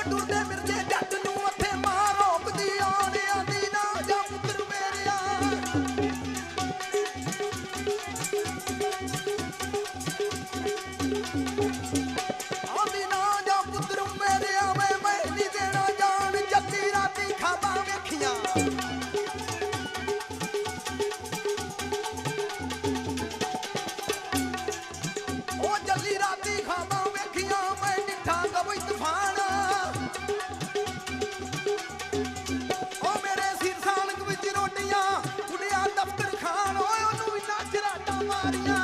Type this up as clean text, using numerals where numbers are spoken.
ਟੁਰਦੇ ਮਿਰਜੇ ਜੱਟ ਨੂੰ ਮੱਥੇ ਮਾਰ ਰੋਕਦੀ ਆਉਂਦੀ ਆਂਦੀ ਨਾ ਜਾ ਪੁੱਤਰ ਮੇਰਿਆ ਆਂਦੀ ਨਾ ਜਾ ਪੁੱਤਰ ਮੇਰਿਆ ਮੈਂ ਨਹੀਂ ਦੇਣਾ ਜਾਣ ਜੱਗੀ ਰਾਤੀ ਖਾਬਾਂ ਵੇਖੀਆਂ ਉਹ ਜੱਗੀ ਰਾਤੀ ਖਾਬਾਂ ਵੇਖੀਆਂ ਮੈਂ ਨਿੱਠਾ ਗਵਈ ਤੂਫਾਨ ਉਹ ਮੇਰੇ ਸਿਰ ਸਾਲਕ ਵਿੱਚ ਰੋਟੀਆਂ ਉੱਡਿਆ ਦਫ਼ਤਰ ਖਾਨ ਓਏ ਉਹਨੂੰ ਇੰਨਾ ਚਰਾਟਾਂ ਮਾਰੀਆਂ